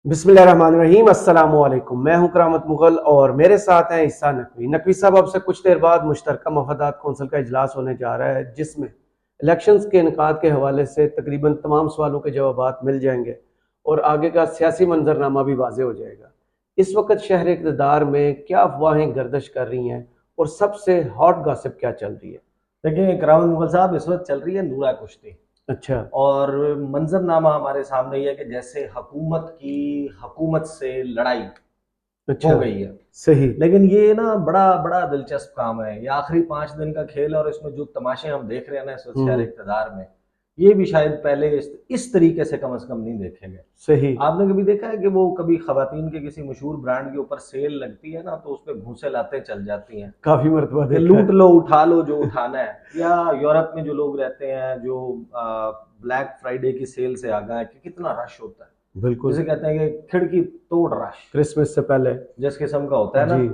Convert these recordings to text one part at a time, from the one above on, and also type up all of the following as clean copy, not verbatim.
बिस्मिल्लाहिर्रहमानिर्रहीम अस्सलामुअलैकुम। मैं हूं करामत मुगल और मेरे साथ हैं ईसा नकवी। नकवी साहब, अब से कुछ देर बाद मुश्तरका मफादात कौंसिल का इजलास होने जा रहा है, जिसमें इलेक्शंस के इनकाद के हवाले से तकरीबन तमाम सवालों के जवाब मिल जाएंगे और आगे का सियासी मंजरनामा भी वाजे हो जाएगा। इस वक्त शहर इक़्तिदार में क्या अफवाहें गर्दिश कर रही हैं और सबसे हॉट गॉसिप क्या चल रही है? देखिए करामत मुगल साहब, इस वक्त चल रही है नूरा कुश्ती। अच्छा। और मंजरनामा हमारे सामने ये है कि जैसे हुकूमत से लड़ाई अच्छा। हो गई है। सही। लेकिन ये ना बड़ा बड़ा दिलचस्प काम है, ये आखिरी 5 दिन का खेल है और इसमें जो तमाशे हम देख रहे हैं ना इस वक्त शहर हम्म। इक़्तिदार में, ये भी शायद पहले इस तरीके से कम से कम नहीं देखे गए। सही। आपने कभी देखा है कि वो कभी खवातीन के किसी मशहूर ब्रांड के ऊपर सेल लगती है ना, तो उस पर घूंसे लाते चल जाती हैं काफी मरतबा कि देखा लूट है। लो, उठा लो जो उठाना है। या यूरोप में जो लोग रहते हैं, जो ब्लैक फ्राइडे की सेल से आ गए कि कितना रश होता है, बिल्कुल। जिसे कहते हैं कि खिड़की तोड़ रश, क्रिसमस से पहले। जिस किस्म का होता है ना। जी।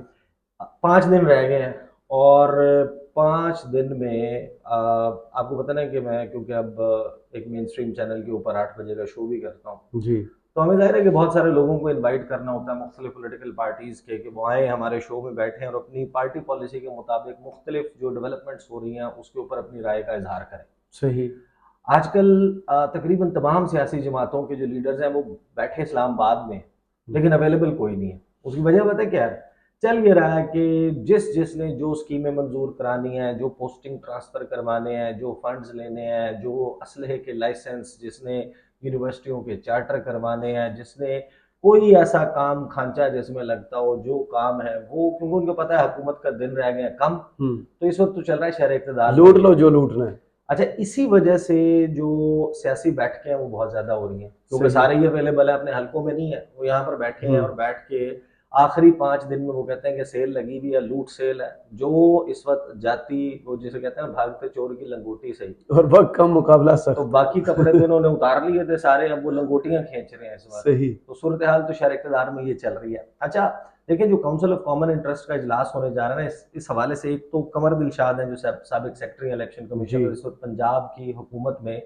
5 दिन रह गए हैं और 5 दिन में आपको पता ना कि मैं, क्योंकि अब एक मेन स्ट्रीम चैनल के ऊपर 8 बजे का शो भी करता हूँ, जी। तो हमें जाहिर है कि बहुत सारे लोगों को इनवाइट करना होता है मुख्तलिफ पॉलिटिकल पार्टीज़ के, कि वो आए हमारे शो में बैठें और अपनी पार्टी पॉलिसी के मुताबिक मुख्तलिफ जो डेवलपमेंट्स हो रही हैं उसके ऊपर अपनी राय का इजहार करें। सही। आजकल तकरीबन तमाम सियासी जमातों के जो लीडर्स हैं वो बैठे इस्लामाबाद में, लेकिन अवेलेबल कोई नहीं है। उसकी वजह पता है क्या है? चल ये रहा है कि जिसने जो स्कीमें मंजूर करानी है, जो पोस्टिंग ट्रांसफ़र करवाने हैं, जो फंड्स लेने हैं, जो असलहे के लाइसेंस, जिसने यूनिवर्सिटियों के चार्टर करवाने हैं, जिसने कोई ऐसा काम खांचा जिसमें लगता हो जो काम है वो, क्योंकि उनको पता है हुकूमत का दिन रह गए हैं कम, तो इस वक्त तो चल रहा है शहर इक़्तिदार में लूट ये। लो जो लूटना है। अच्छा, इसी वजह से जो सियासी बैठकें हैं वो बहुत ज़्यादा हो रही हैं, क्योंकि सही। सारे ही अवेलेबल है, अपने हलकों में नहीं है। वो यहाँ पर बैठे हैं और हम्म। बैठ के आखिरी 5 दिन में वो कहते हैं कि सेल लगी हुई है, लूट सेल है। जो इस वक्त जाती, वो जिसे कहते हैं ना, भागते चोर की लंगोटी सही। और वक्त कम, मुकाबला तो सख्त। बाकी कपड़े तो इन्होंने उतार लिए थे सारे, अब वो लंगोटियां खींच रहे हैं इस बार। सही। तो सूरत हाल तो शहर इक़्तिदार में ये चल रही है। अच्छा, देखिए जो काउंसिल ऑफ कॉमन इंटरेस्ट का इजलास होने जा रहा है ना, इस हवाले से एक तो कमर दिलशाद हैं जो साबिक सेक्रेटरी इलेक्शन जी। कमीशन और इस वक्त पंजाब की हुकूमत में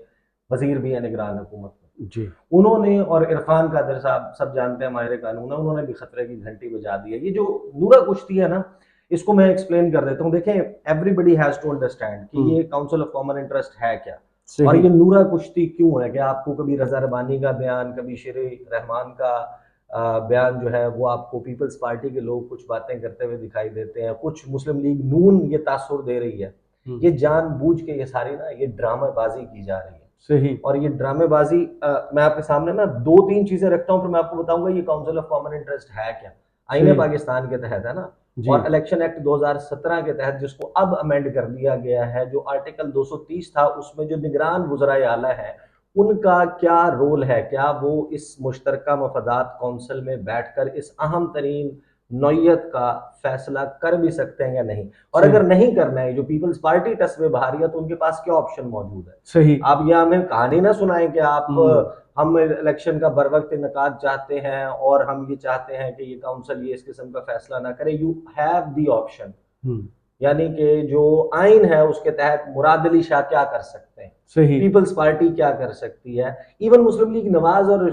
वजीर भी है, निगरान हुकूमत में। जी। उन्होंने, और इरफान कादर साहब सब जानते हैं, माहिर कानून है, उन्होंने भी खतरे की घंटी बजा दी है। ये जो नूरा कुश्ती है ना, इसको मैं एक्सप्लेन कर देता हूँ। देखें, एवरीबडी हैज टू अंडरस्टैंड कि ये काउंसिल ऑफ कॉमन इंटरेस्ट है क्या, और सही। ये नूरा कुश्ती क्यों है। कि आपको कभी रजा रबानी का बयान, कभी शेर रहमान का बयान जो है वो आपको पीपल्स पार्टी के लोग कुछ बातें करते हुए दिखाई देते हैं, कुछ मुस्लिम लीग नून ये तासुर दे रही है। ये जानबूझ के ये सारी ना ये ड्रामेबाजी की जा रही है। सही। और ये ड्रामेबाजी, मैं आपके सामने ना 2-3 चीजें रखता हूँ, फिर मैं आपको बताऊंगा ये काउंसिल ऑफ कॉमन इंटरेस्ट है क्या। आईने सही। पाकिस्तान के तहत है ना, जी। और इलेक्शन एक्ट 2017 के तहत, जिसको अब अमेंड कर दिया गया है, जो आर्टिकल 230 था उसमें जो निगरान वज़राए आला है उनका क्या रोल है, क्या वो इस मुश्तरका मफादात कौंसिल में बैठकर इस अहम तरीन नौयत का फैसला कर भी सकते हैं या नहीं। और सही। अगर नहीं करना है, जो पीपल्स पार्टी टस्बे बहा रही है, तो उनके पास क्या ऑप्शन मौजूद है। सही। आप यहाँ हमें कहानी ना सुनाएं कि हम्म। हम इलेक्शन का बर वक्त इनकाद चाहते हैं और हम ये चाहते हैं कि ये काउंसिल ये इस किस्म का फैसला ना करे। यू हैव दी ऑप्शन, हम्म। यानी कि जो आइन है उसके तहत मुराद अली शाह क्या कर सकते हैं, सही। पीपल्स पार्टी क्या कर सकती है, इवन मुस्लिम लीग नवाज और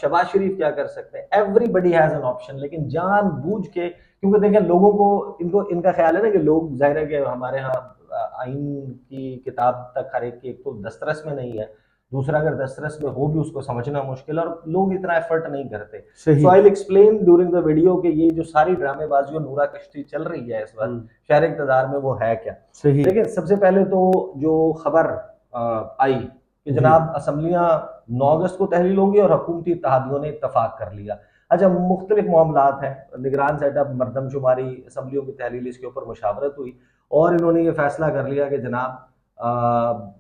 शबाज शरीफ क्या कर सकते हैं। Everybody has an option. लेकिन जानबूझ के, क्योंकि देखें लोगों को, इनका ख्याल है ना कि लोग, जाहिर है कि हमारे यहाँ आइन की किताब तक हर एक तो दस्तरस में नहीं है, दूसरा अगर दस्तरस में हो भी उसको समझना मुश्किल है, और लोग इतना एफर्ट नहीं करते। सो सही। I will explain during the video कि ये जो सारी ड्रामेबाजी और नूरा कश्ती चल रही है इस वक्त शहर इक़्तिदार में, वो है क्या। सही। देखिए, सबसे पहले तो जो खबर आई कि जी। जनाब असम्बलियाँ 9 अगस्त को तहलील होंगी और हुकूमती इत्तेहादियों ने इत्तफाक कर लिया। अच्छा, मुख्तलिफ मामलात हैं, निगरान सेटअप, मरदमशुमारी, असम्बलियों की तहलील, इसके ऊपर मुशावरत हुई और इन्होंने ये फैसला कर लिया कि जनाब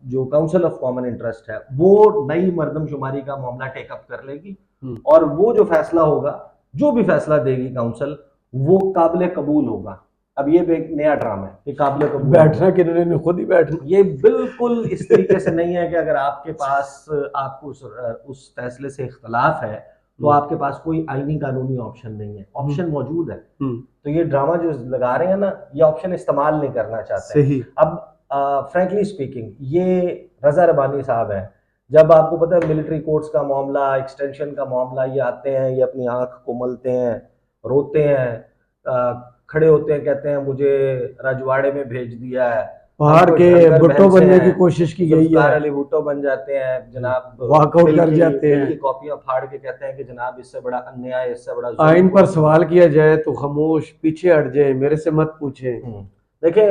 जो काउंसिल ऑफ कॉमन इंटरेस्ट है वो नई मरदमशुमारी का मामला टेकअप कर लेगी, और वो जो फैसला होगा, जो भी फैसला देगी काउंसिल, वो काबिल कबूल होगा। अब ये एक नया ड्रामा है कि काबिल कबूल बैठना किन्होंने, खुद ही बैठना। ये बिल्कुल इस तरीके से नहीं है कि अगर आपके पास, आपको उस फैसले से इख्तलाफ है तो आपके पास कोई आईनी कानूनी ऑप्शन नहीं है। ऑप्शन मौजूद है। तो ये ड्रामा जो लगा रहे हैं ना, ये ऑप्शन इस्तेमाल नहीं करना चाहते हैं। सही। अब फ्रैंकली स्पीकिंग, ये रजा रबानी साहब है, जब आपको पता है मिलिट्री कोर्ट्स का मामला, एक्सटेंशन का मामला, ये आते हैं, ये अपनी आंख को मलते हैं, रोते हैं, खड़े होते हैं, कहते हैं मुझे रजवाड़े में भेज दिया है, पहाड़ हमको के ढंगर भुट्टो महल से बनने की हैं, कोशिश की गई जुल्फकार है, अली भुट्टो बन जाते हैं जनाब, वॉकआउट कर जाते बिल हैं। की कॉपियां फाड़ के कहते हैं कि जनाब इससे बड़ा अन्याय, इससे बड़ा जुल्म आइन पर कोई नहीं। सवाल किया जाए तो खामोश पीछे हट जाए, मेरे से मत पूछे। देखें,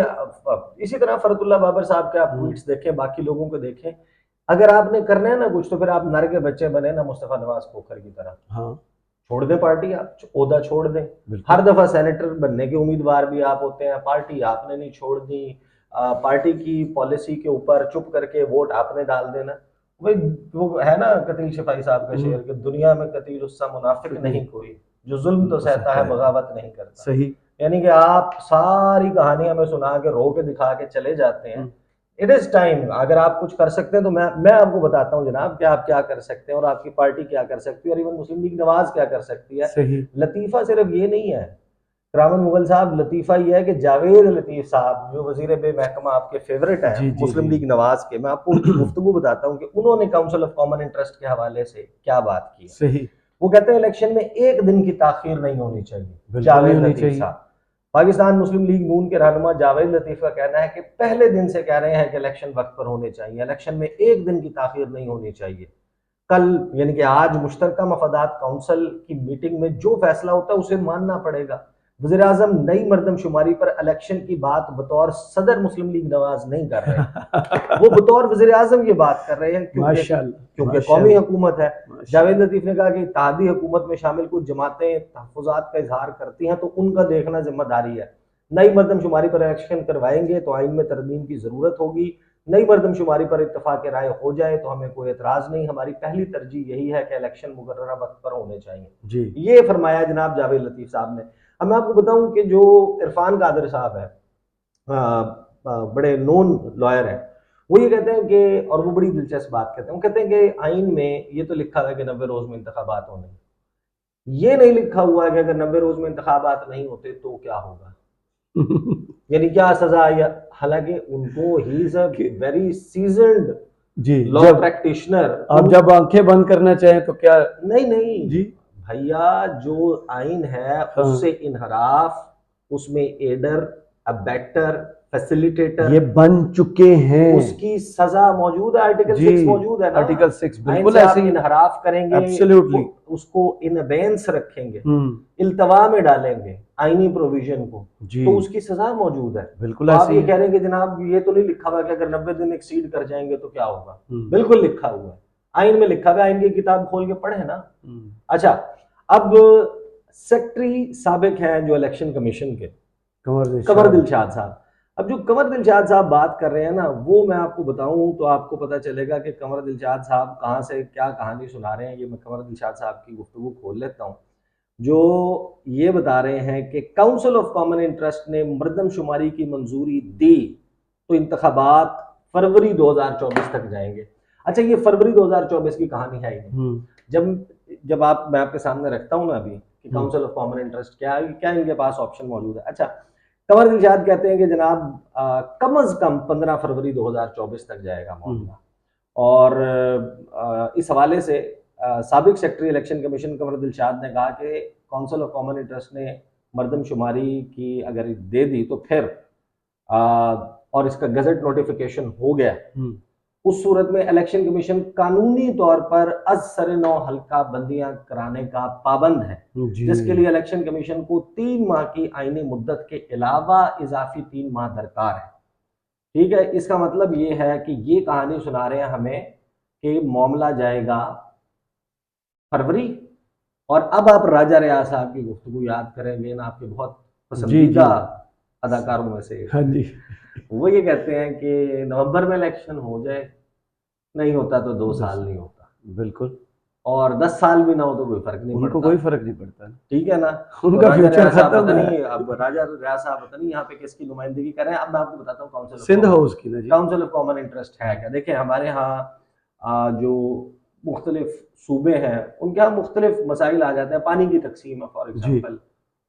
इसी तरह फरतुल्ला बाबर साहब के आप ट्वीट्स देखें, बाकी लोगों को देखें, अगर आपने करना है ना कुछ तो फिर आप नर के बच्चे बने ना मुस्तफा नवाज खोखर की तरह। हाँ, छोड़ दें पार्टी, आप ओहदा छोड़ दें। बिल्कुल। हर दफा सेनेटर बनने के उम्मीदवार भी आप होते हैं, पार्टी आपने नहीं छोड़ दी, पार्टी की पॉलिसी के ऊपर चुप करके वोट आपने डाल देना। भाई वो है ना कतील शिफाई साहब का शेर कि दुनिया में कतील उससा मुनाफिक नहीं कोई, जो जुल्म तो सहता है बगावत नहीं करता। सही। यानी कि आप सारी कहानी हमें सुना के रो के दिखा के चले जाते हैं। इट इज टाइम, अगर आप कुछ कर सकते हैं तो मैं आपको बताता हूँ जनाब कि आप क्या कर सकते हैं और आपकी पार्टी क्या कर सकती है और इवन मुस्लिम लीग नवाज क्या कर सकती है। सही। लतीफा सिर्फ ये नहीं है करामत मुगल साहब, लतीफा ये है कि जावेद लतीफ साहब जो वजीर बे महकमा आपके फेवरेट हैं जी जी मुस्लिम जी। लीग नवाज के, मैं आपको उनकी गुफ्तगू बताता हूँ कि उन्होंने काउंसिल ऑफ कॉमन इंटरेस्ट के हवाले से क्या बात की है। सही। वो कहते हैं इलेक्शन में एक दिन की ताखीर नहीं होनी चाहिए। बिल्कुल नहीं जावेद होनी लतीफ चाहिए। साहब, पाकिस्तान मुस्लिम लीग नून के रहनुमा जावेद लतीफ का कहना है कि पहले दिन से कह रहे हैं कि इलेक्शन वक्त पर होने चाहिए, इलेक्शन में एक दिन की ताखीर नहीं होनी चाहिए। कल यानी कि आज मुश्तरका मफादात काउंसिल की मीटिंग में जो फैसला होता है उसे मानना पड़ेगा। वज़ीर आज़म नई मरदमशुमारी पर इलेक्शन की बात बतौर सदर मुस्लिम लीग नवाज नहीं कर रहे, वो बतौर वज़ीर आज़म ये बात कर रहे हैं क्योंकि कौमी हुकूमत है। जावेद लतीफ ने कहा कि इत्तेहादी हुकूमत में शामिल कुछ जमातें तहफ़्फ़ुज़ात का इजहार करती हैं तो उनका देखना जिम्मेदारी है। नई मरदमशुमारी पर इलेक्शन करवाएंगे तो आइन में तरमीम की ज़रूरत होगी। नई मरदमशुमारी पर इत्तफाक राय हो जाए तो हमें कोई एतराज़ नहीं, हमारी पहली तरजीह यही है कि इलेक्शन मुकर्ररा वक्त पर होने चाहिए जी। ये फरमाया जनाब जावेद लतीफ़ साहब ने। अब मैं आपको बताऊं कि जो इरफान कादर साहब है, बड़े नोन लॉयर हैं, वो ये कहते हैं कि, और वो बड़ी दिलचस्प बात कहते हैं, वो कहते हैं कि आइन में ये तो लिखा है कि 90 रोज में इंतखाबात होने, ये नहीं लिखा हुआ है कि अगर 90 रोज में इंतखाबात नहीं होते तो क्या होगा, यानी क्या सजा, या हालांकि उनको he is a very seasoned जी, लॉ जब प्रैक्टिशनर, आप जब आंखें बंद करना चाहें तो क्या? नहीं जी भैया, जो आइन है हाँ। उससे इनहराफ, उसमें एडर, अबैटर, फैसिलिटेटर ये बन चुके हैं। उसकी सजा मौजूद है, आर्टिकल जी, 6 मौजूद है ना। आर्टिकल 6 आइन बिल्कुल से आप ऐसे ही। इनहराफ करेंगे, एब्सोल्युटली। उसको इन अबेंस रखेंगे, इल्तवा में डालेंगे आईनी प्रोविजन को, जी तो उसकी सजा मौजूद है। बिल्कुल तो आप ऐसे ये ही कह रहे हैं कि जनाब ये तो नहीं लिखा हुआ कि अगर 90 दिन एक्सीड कर जाएंगे तो क्या होगा, है। बिल्कुल लिखा हुआ है, आइन में लिखा हुआ है, आइन की किताब खोल के पढ़े ना। अच्छा, अब सेक्रेटरी साबिक हैं जो इलेक्शन कमीशन के, कमर दिलशाद साहब। अब जो कमर दिलशाद साहब बात कर रहे हैं ना, वो मैं आपको बताऊं तो आपको पता चलेगा कि कमर दिलशाद साहब कहाँ से क्या कहानी सुना रहे हैं। ये मैं कमर दिलशाद साहब की गुफ्तगू खोल लेता हूँ, जो ये बता रहे हैं कि काउंसिल ऑफ कॉमन इंटरेस्ट ने मरदमशुमारी की मंजूरी दी तो इंतखाबात फरवरी 2024 तक जाएंगे। अच्छा, ये फरवरी 2024 की कहानी है ही नहीं। जब मैं आपके सामने रखता हूँ ना अभी कि काउंसिल ऑफ कॉमन इंटरेस्ट क्या इनके पास ऑप्शन मौजूद है। अच्छा, कमर दिलशाद कहते हैं कि जनाब कम अज कम 15 फरवरी 2024 तक जाएगा मामला, और इस हवाले से साबिक सेक्रेटरी इलेक्शन कमीशन कमर दिलशाद ने कहा कि काउंसिल ऑफ कॉमन इंटरेस्ट ने मरदमशुमारी की अगर दे दी तो फिर और इसका गजट नोटिफिकेशन हो गया, उस सूरत में इलेक्शन कमीशन कानूनी तौर पर अज़ नौ हल्का बंदियां कराने का पाबंद है, जिसके लिए इलेक्शन कमीशन को 3 माह की आईनी मुद्दत के अलावा इजाफी 3 माह दरकार है। ठीक है, इसका मतलब ये है कि ये कहानी सुना रहे हैं हमें कि मामला जाएगा फरवरी। और अब आप राजा रियाज साहब की गुफ्तगू याद करेंगे ना, आपके बहुत पसंदीदा अदाकारों में से, हाँ जी, वो ये कहते हैं कि नवंबर में इलेक्शन हो जाए, नहीं होता तो 2 साल नहीं होता, बिल्कुल, और 10 साल भी ना हो तो कोई फर्क नहीं पड़ता, उनको कोई फर्क नहीं पड़ता, ठीक है ना। उनका फ्यूचर खत्म है। नहीं, अब राजा रियाज साहब पता नहीं यहाँ पे किसकी नुमाइंदगी कर रहे हैं। अब मैं आपको बताता हूँ काउंसिल सिंध हाउस की ना जी, काउंसिल ऑफ कॉमन इंटरेस्ट है क्या। देखिए, हमारे यहाँ जो मुख्तलिफ सूबे हैं उनके यहाँ मुख्तलिफ मसाइल आ जाते हैं, पानी की तकसीम है फॉर एग्जाम्पल,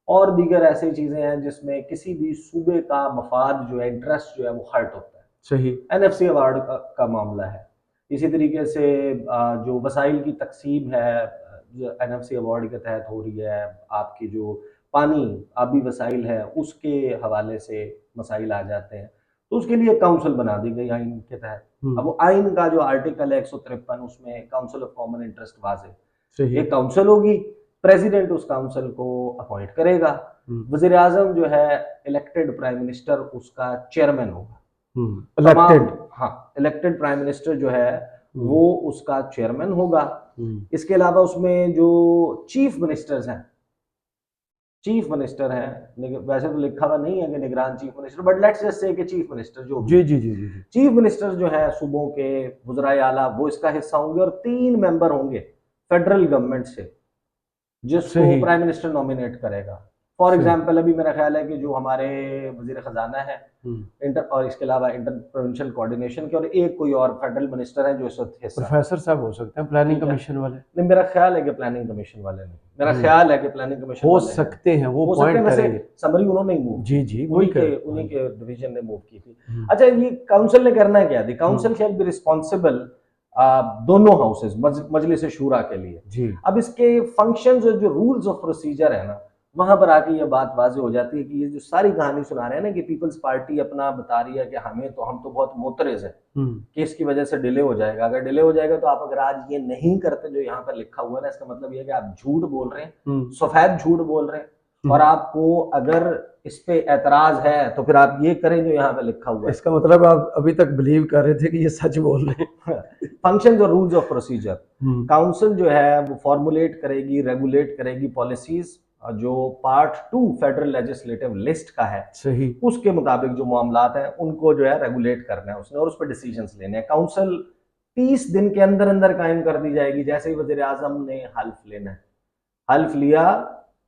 और दीगर ऐसी चीजें हैं जिसमें किसी भी सूबे का मफाद जो है, इंटरेस्ट जो है वो हर्ट होता है। सही, NFC अवार्ड का मामला है, इसी तरीके से जो वसाइल की तकसीम है जो एनएफसी अवार्ड के तहत हो रही है, आपकी जो पानी आबी वसाइल है उसके हवाले से मसाइल आ जाते हैं, तो उसके लिए काउंसिल बना दी गई आइन के तहत। अब वो आइन का जो आर्टिकल है 153 उसमें काउंसिल ऑफ कॉमन इंटरेस्ट वाजे, सही। एक काउंसिल होगी, प्रेसिडेंट उस काउंसिल को अपॉइंट करेगा, वजीर आजम जो है इलेक्टेड प्राइम मिनिस्टर उसका चेयरमैन होगा, इलेक्टेड, हाँ इलेक्टेड प्राइम मिनिस्टर जो है वो उसका चेयरमैन होगा। इसके अलावा उसमें जो चीफ मिनिस्टर्स हैं, चीफ मिनिस्टर हैं, वैसे तो लिखा हुआ नहीं है कि निगरान chief minister, but let's just say कि चीफ मिनिस्टर जो जी जी जी जी जी, चीफ मिनिस्टर जो है सूबों के वज़राए आला वो इसका हिस्सा होंगे, और 3 मेंबर होंगे फेडरल गवर्नमेंट से जिसको सही। प्राइम मिनिस्टर नॉमिनेट करेगा। फॉर सही। एग्जाम्पल अभी मेरा ख्याल है कि जो हमारे वजीर खजाना है इंटर और इसके अलावा इंटर प्रोविंशियल कोऑर्डिनेशन के, और एक कोई और फेडरल मिनिस्टर है जो इस वक्त हिस्सा, प्रोफेसर साहब हो सकते हैं, प्लानिंग ठीक है। कमीशन वाले। नहीं, मेरा ख्याल है कि प्लानिंग कमीशन वाले नहीं, मेरा ख्याल है कि प्लानिंग कमीशन हो वाले हैं। सकते हैं, वो हो सकते हैं, पॉइंट वैसे करेंगे। समरी उन्होंने ही मूव जी जी, वही उन्हीं के डिवीजन ने मूव की थी। अच्छा, ये काउंसिल ने करना क्या थी? काउंसिल शैल बी रिस्पॉन्सिबल दोनों हाउसेज मजलिस शूरा के लिए जी। अब इसके फंक्शंस और जो रूल्स ऑफ प्रोसीजर है ना, वहां पर आके ये बात वाज़ेह हो जाती है कि ये जो सारी कहानी सुना रहे हैं ना कि पीपल्स पार्टी अपना बता रही है कि हम तो बहुत मोतरज है कि इसकी वजह से डिले हो जाएगा। अगर डिले हो जाएगा तो आप अगर आज ये नहीं करते जो यहाँ पर लिखा हुआ है ना, इसका मतलब ये है कि आप झूठ बोल रहे हैं, सफेद झूठ बोल रहे हैं, और आपको अगर इस पे एतराज है तो फिर आप ये करें जो यहाँ पे लिखा हुआ है। इसका मतलब आप अभी तक बिलीव कर रहे थे कि ये सच बोल रहे हैं। फंक्शन और रूल्स ऑफ प्रोसीजर, काउंसिल जो है वो फॉर्मुलेट करेगी, रेगुलेट करेगी पॉलिसीज जो पार्ट 2 फेडरल लेजिस्लेटिव लिस्ट का है, सही, उसके मुताबिक जो मामलात हैं उनको जो है रेगुलेट करना है उसने, और उस पर डिसीजंस लेने हैं। काउंसिल 30 दिन के अंदर अंदर कायम कर दी जाएगी। जैसे ही वजीर आजम ने हल्फ लेना है, हल्फ लिया,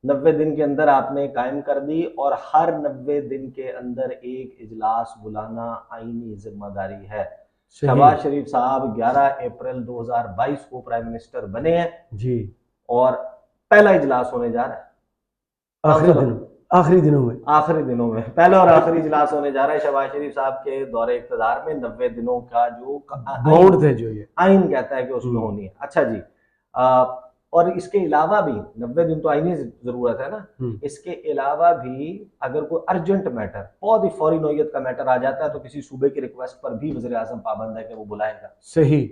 90 दिन के अंदर आपने कायम कर दी, और हर 90 दिन के अंदर एक इजलास बुलाना आईनी जिम्मेदारी है। शहबाज शरीफ साहब 11 अप्रैल 2022 को प्राइम मिनिस्टर बने हैं जी, और पहला इजलास होने जा रहा है आखिरी दिनों में पहला और आखिरी इजलास होने जा रहा है शहबाज शरीफ साहब के दौरे इक़्तिदार में। 90 दिनों का जो बाउंड थे, जो ये आइन कहता है कि उसमें होनी है। अच्छा जी, और इसके अलावा भी 90 दिन तो आईनी जरूरत है ना, इसके अलावा भी अगर कोई अर्जेंट मैटर, बहुत ही फौरी नौयत का मैटर आ जाता है तो किसी सूबे की रिक्वेस्ट पर भी वज़ीर आज़म पाबंद है कि वो बुलाएगा। सही,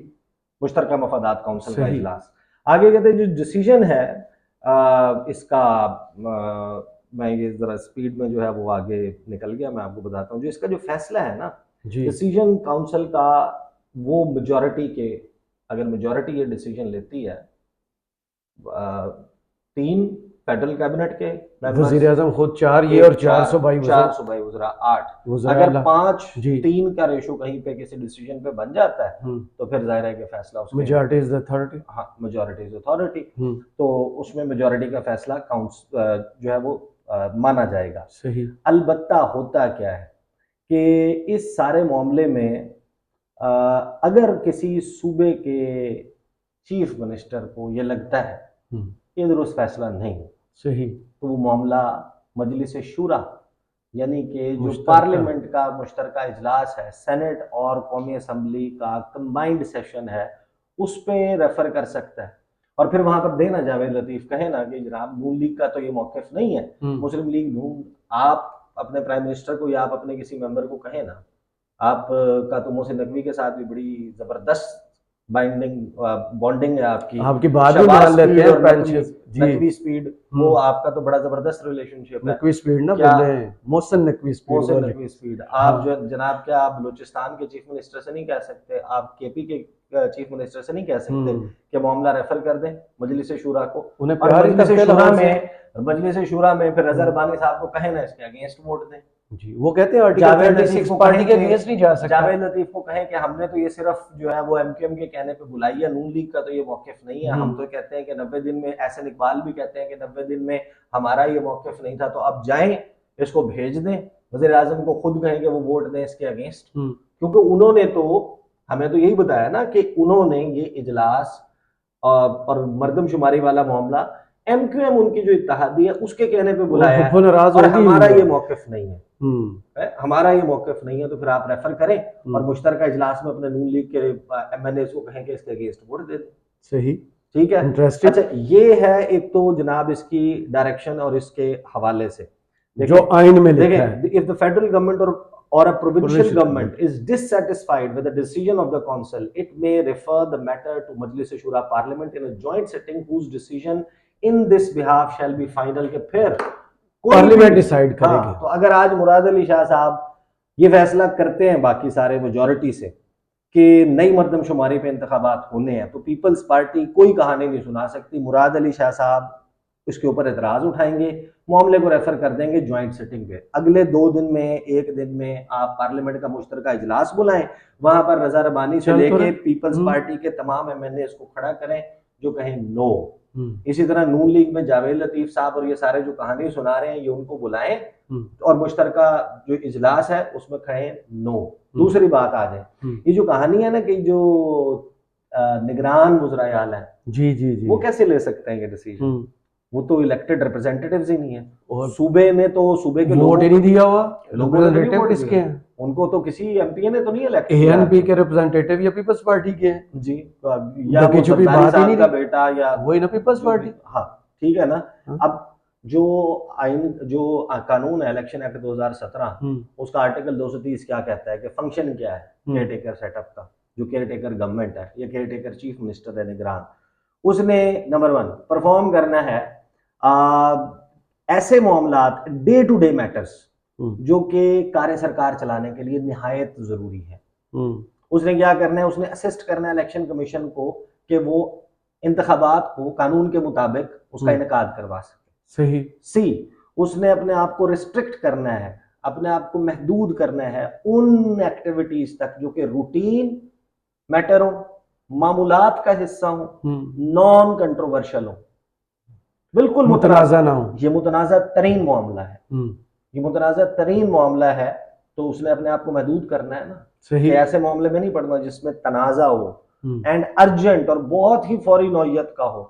मुश्तरका मफादात काउंसिल का इजलास। आगे कहते हैं जो डिसीजन है इसका, मैं ये जरा स्पीड में जो है वो आगे निकल गया, मैं आपको बताता हूँ। जो इसका जो फैसला है ना, डिसीजन काउंसिल का, वो मेजॉरिटी के, अगर मेजॉरिटी ये डिसीजन लेती है 3 फेडरल कैबिनेट के वजीर आजम खुद 4 ये और 4 सूबाई वज़रा 8, अगर 5-3 का रेशो कहीं पे किसी डिसीजन पे बन जाता है तो फिर जाहिर है कि फैसला उसमें मेजॉरिटी इज द अथॉरिटी। हाँ, मेजॉरिटी इज अथॉरिटी, तो उसमें मेजॉरिटी का फैसला जो है वो माना जाएगा। सही। अलबत्ता होता क्या है कि इस सारे मामले में अगर किसी सूबे के चीफ मिनिस्टर को ये लगता है कि दुरुस्त फैसला नहीं, सही, तो वो मामला मजलिस शूरा यानी कि जो पार्लियामेंट का मुश्तरका इजलास है, सेनेट और कौमी असम्बली का कंबाइंड सेशन है, उस पे रेफर कर सकता है। और फिर वहां पर देना जावेद लतीफ कहे ना कि जनाब नून लीग का तो ये मौक़िफ़ नहीं है, मुस्लिम लीग नून, आप अपने प्राइम मिनिस्टर को या आप अपने किसी मेंबर को कहें ना, आप का तो मोहसिन नकवी के साथ भी बड़ी जबरदस्त बॉन्डिंग है आपकी बात भी मान लेते हैं, नकवी स्पीड, वो आपका तो बड़ा जबरदस्त रिलेशनशिप है। नकवी स्पीड ना बोल रहे हैं, मोहसिन नकवी स्पीड। आप जो जनाब, क्या आप बलूचिस्तान के चीफ मिनिस्टर से नहीं कह सकते, आप केपी के चीफ मिनिस्टर से नहीं कह सकते कि मामला रेफर कर दें मजलिस शूरा को, और मजलिस शूरा में फिर रज़ा रब्बानी साहब को कहे ना इसके अगेंस्ट वोट दें। जी, वो कहते हैं आर्टिकल 36 पार्टी के अगेंस्ट नहीं जा सकता। जावेद लतीफ को कहें कि हमने तो ये सिर्फ जो है वो एमक्यूएम के कहने पे बुलाई है, नून लीग का तो ये मौक़िफ़ नहीं है, हम तो कहते हैं कि 90 दिन में, एहसन इकबाल भी कहते हैं कि 90 दिन में हमारा ये मौक़िफ़ नहीं था, तो अब जाएं इसको भेज दें, वज़ीर आज़म को खुद कहें कि वो वोट दें इसके अगेंस्ट, क्योंकि उन्होंने तो हमें तो यही बताया ना कि उन्होंने ये इजलास और मरदमशुमारी वाला मामला MQM उनकी जो इत्तेहादी है उसके कहने पे बुलाया वो है, नाराज और होगी हमारा उनका। ये मौकिफ नहीं है। हमारा ये मौकिफ नहीं है, तो फिर आप रेफर करें और मुश्तरका इजलास में अपने नून लीग के MNA को कहें कि इसके अगेंस्ट वोट दे दें। सही, ठीक है। इंटरेस्टिंग। अच्छा, ये है एक तो जनाब इसकी डायरेक्शन और इसके हवाले से जो आइन में लिखा है। If the federal government or a provincial Provincial government is dissatisfied with the decision of the council, it may refer the matter to Majlis Shura Parliament in a joint sitting whose decision in this behalf shall be final। के फिर parliament decide करेगी। हाँ, तो अगर आज मुराद अली शाह साहब ये फैसला करते हैं बाकी सारे मेजॉरिटी से कि नई मर्दमशुमारी पे इंतखाबात होने हैं, तो पीपल्स पार्टी कोई कहानी नहीं सुना सकती। मुराद अली शाह साहब इसके ऊपर एतराज उठाएंगे, मामले को रेफर कर देंगे ज्वाइंट सिटिंग पे। अगले 2 दिन में, 1 दिन में आप पार्लियामेंट का मुश्तरका इजलास बुलाएं, वहां पर रजा रबानी से लेके पीपल्स पार्टी के तमाम MNA को खड़ा करें जो कहें नो। इसी तरह नून लीग में जावेद लतीफ साहब और ये सारे जो कहानी सुना रहे हैं, ये उनको बुलाएं और मुश्तरका जो इजलास है उसमें कहें नो। दूसरी बात आ जाए, ये जो कहानी है ना कि जो निगरान मुजरायाल है, जी जी जी, वो कैसे ले सकते हैं ये डिसीजन? वो तो इलेक्टेड रिप्रेजेंटेटिव्स ही नहीं है, और सूबे ने तो सूबे के वोट ही नहीं दिया हुआ। रिप्रेजेंटेटिव किसके हैं? उनको तो किसी MP ने तो नहीं इलेक्ट किया। ANP के रिप्रेजेंटेटिव या पीपल्स पार्टी के हैं जी, या वो सरदारी साहब का बेटा या वही ना पीपल्स पार्टी। हाँ, ठीक है ना। अब जो आइन, जो कानून है इलेक्शन एक्ट 2017, उसका आर्टिकल 230 क्या कहता है कि फंक्शन क्या है केयर टेकर सेटअप का? जो केयर टेकर गवर्नमेंट है, ये केयर टेकर चीफ मिनिस्टर है, निगरान, उसने नंबर 1 परफॉर्म करना है ऐसे मामलात, डे टू डे मैटर्स जो कि कार्य सरकार चलाने के लिए निहायत जरूरी है। उसने क्या करना है? उसने असिस्ट करना है इलेक्शन कमीशन को कि वो इंतखाबात को कानून के मुताबिक उसका इनेकाद करवा सके। सही। सी, उसने अपने आप को रिस्ट्रिक्ट करना है, अपने आप को महदूद करना है उन एक्टिविटीज तक जो कि रूटीन मैटर हो, मामूलात का हिस्सा हो, नॉन कंट्रोवर्शियल हो, बिल्कुल मुतनाज़ा ना हो। ये मुतनाज़ा तरीन मामला है, ये मुतनाज़ा तरीन मामला है, तो उसने अपने आप को महदूद करना है ना। सही। ऐसे मामले में नहीं पड़ना जिसमें तनाज़ा हो एंड अर्जेंट और बहुत ही फौरी नौयत का हो,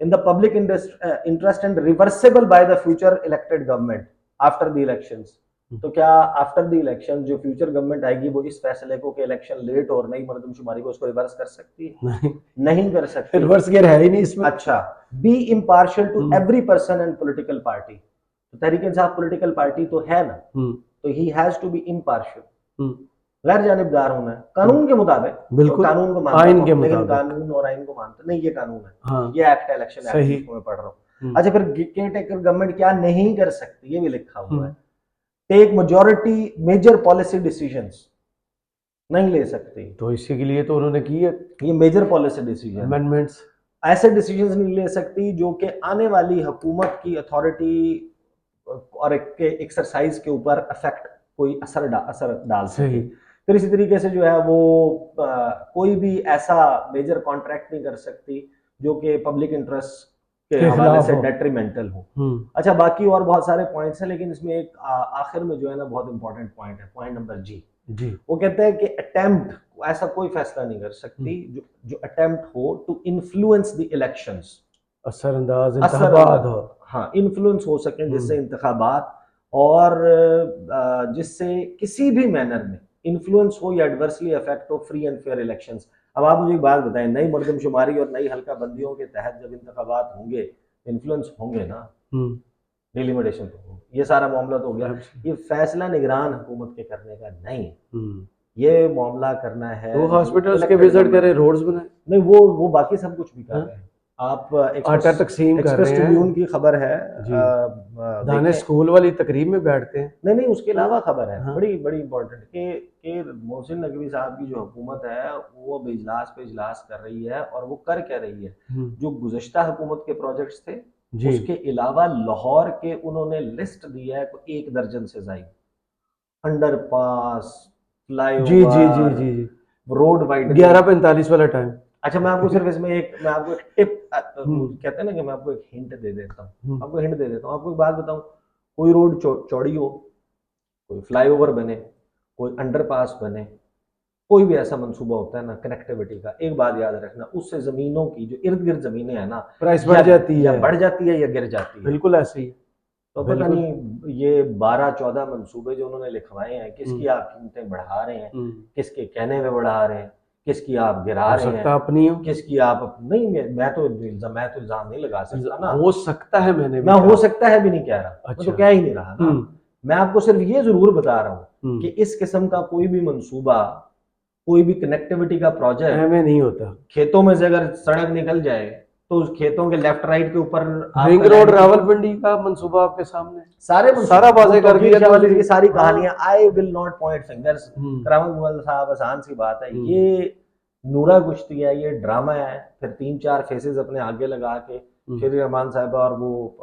in the public interest and reversible by the future elected government after the elections. तो क्या आफ्टर द इलेक्शन जो फ्यूचर गवर्नमेंट आएगी वो इस फैसले को कि इलेक्शन लेट और नई मर्दमशुमारी को उसको रिवर्स कर सकती है? नहीं कर सकती। रिवर्स गियर है ही नहीं इसमें। अच्छा, be impartial to every person and political party. तो तहरीक इंसाफ पॉलिटिकल पार्टी तो है ना, तो he has to be impartial, गैर जानिबदार होना है कानून के मुताबिक। बिल्कुल, तो कानून को मानता आइन के लेकिन मुताबिक। कानून और आइन को मानता नहीं, ये कानून है। हाँ, ये एक्ट है, इलेक्शन एक्ट जिसको मैं पढ़ रहा हूँ। अच्छा, फिर केयर टेकर गवर्नमेंट क्या नहीं कर सकती? ये भी लिखा हुआ है, take majority major policy decisions नहीं ले सकती। तो इसी के लिए तो उन्होंने की है ये मेजर पॉलिसी डिसीजन, अमेंडमेंट्स। ऐसे डिसीजंस नहीं ले सकती जो कि आने वाली हुकूमत की अथॉरिटी और एक्सरसाइज के ऊपर अफेक्ट कोई असर डाल सके। फिर इसी तरीके से जो है वो कोई भी ऐसा मेजर कॉन्ट्रैक्ट नहीं कर सकती जो कि पब्लिक इंटरेस्ट के हवाले से डेट्रीमेंटल हो। अच्छा, बाकी और बहुत सारे पॉइंट्स हैं, लेकिन इसमें एक आखिर में जो है ना बहुत इंपॉर्टेंट पॉइंट है, पॉइंट नंबर जी। वो कहते हैं कि अटेम्प्ट, ऐसा कोई फैसला नहीं कर सकती जो अटेम्प्ट हो टू इन्फ्लुएंस द इलेक्शंस, असरअंदाज इंतखाबात हो, हाँ, इन्फ्लुएंस हो सके जिससे इंतखाबात, और जिससे किसी भी मैनर में इन्फ्लुएंस हो या एडवर्सली अफेक्ट हो फ्री एंड फेयर इलेक्शंस। अब आप मुझे एक बात बताएं, नई मर्दमशुमारी और नई हल्का बंदियों के तहत जब इंतखाबात होंगे, इन्फ्लुएंस होंगे ना, डिलिमिटेशन तो हो, ये सारा मामला तो हो गया। ये फैसला निगरान हुकूमत के करने का नहीं, ये मामला करना है वो हॉस्पिटल्स के विजिट करें, रोड्स बनाए, नहीं वो बाकी सब कुछ भी कर रहे हैं। आप आटा तकसीम कर रहे हैं, उनकी खबर है दाने स्कूल वाली तकरीब में बैठते हैं, नहीं उसके अलावा खबर है बड़ी बड़ी इंपॉर्टेंट कि मोहसिन नकवी साहब की जो हुकूमत है वो इजलास पे इजलास कर रही है, और वो कर क्या रही है, जो गुज़श्ता हुकूमत के प्रोजेक्ट्स थे उसके अलावा लाहौर के उन्होंने लिस्ट दी है 1 दर्जन से ज्यादा अंडरपास, फ्लाईओवर, जी, रोड वाइडनिंग, 11:45 वाला टाइम। अच्छा, मैं आपको सिर्फ इसमें मैं आपको एक टिप कहते हैं ना कि मैं आपको एक हिंट दे देता हूँ, आपको हिंट दे देता हूँ, आपको एक बात बताऊँ, कोई रोड चौड़ी हो, कोई फ्लाईओवर बने, कोई अंडरपास बने, कोई भी ऐसा मंसूबा होता है ना कनेक्टिविटी का, एक बात याद रखना, उससे जमीनों की जो इर्द गिर्द जमीनें हैं ना, प्राइस बढ़ जाती या है, बढ़ जाती है या गिर जाती है। बिल्कुल ऐसे ही है। तो पता बिल्कुल। नहीं ये 12-14 मंसूबे जो उन्होंने लिखवाए हैं, किसकी हम्म। आप कीमतें बढ़ा रहे हैं, हम्म। किसके कहने में बढ़ा रहे हैं, किसकी आप गिरा हो रहे सकता हैं, अपनी हो, किसकी आप नहीं, मैं तो इल्जाम नहीं लगा सकता ना, हो सकता है, मैंने भी मैं हो कहा। सकता है भी नहीं कह रहा, मैं तो अच्छा। कह ही नहीं रहा ना। मैं आपको सिर्फ ये जरूर बता रहा हूँ कि इस किस्म का कोई भी मंसूबा, कोई भी कनेक्टिविटी का प्रोजेक्ट में नहीं होता। खेतों में से अगर सड़क निकल जाए तो उस खेतों के लेफ्ट राइट के ऊपर रिंग रोड रावलपिंडी का मंसूबा आपके सामने सारे सारा वाजे कर दिया शाह वाली की सारी हाँ। कहानियां, I will not point fingers. Karamat Mughal साहब, आसान सी बात है, ये नूरा कुश्ती है, ये ड्रामा है, फिर 3-4 फेसेस अपने आगे लगा के फिर रहमान साहब और वो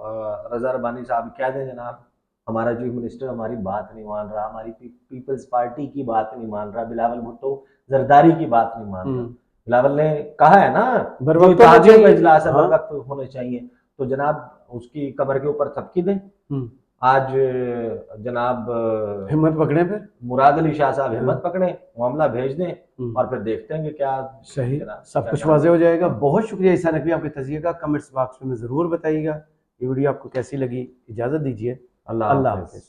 रजा रबानी साहब कह दें जनाब हमारा चीफ मिनिस्टर हमारी बात नहीं मान रहा, हमारी पीपल्स पार्टी की बात नहीं मान रहा, बिलावल भुट्टो जरदारी की बात नहीं मान रहा। बिलावल ने कहा है ना जो इत्तेहादियों का इजलास है बर वक्त होने चाहिए, तो जनाब उसकी कमर के ऊपर थपकी दें। आज जनाब हिम्मत पकड़े, फिर मुराद अली शाह साहब हिम्मत पकड़े, मामला भेज दें और फिर देखते हैं कि क्या सही सब कुछ वाजे हो जाएगा। बहुत शुक्रिया ईसा नकवी, आपके तजिए का कमेंट्स बॉक्स में ज़रूर बताइएगा। ये वीडियो आपको कैसी लगी, इजाज़त दीजिए। अल्लाह हाफ़िज़।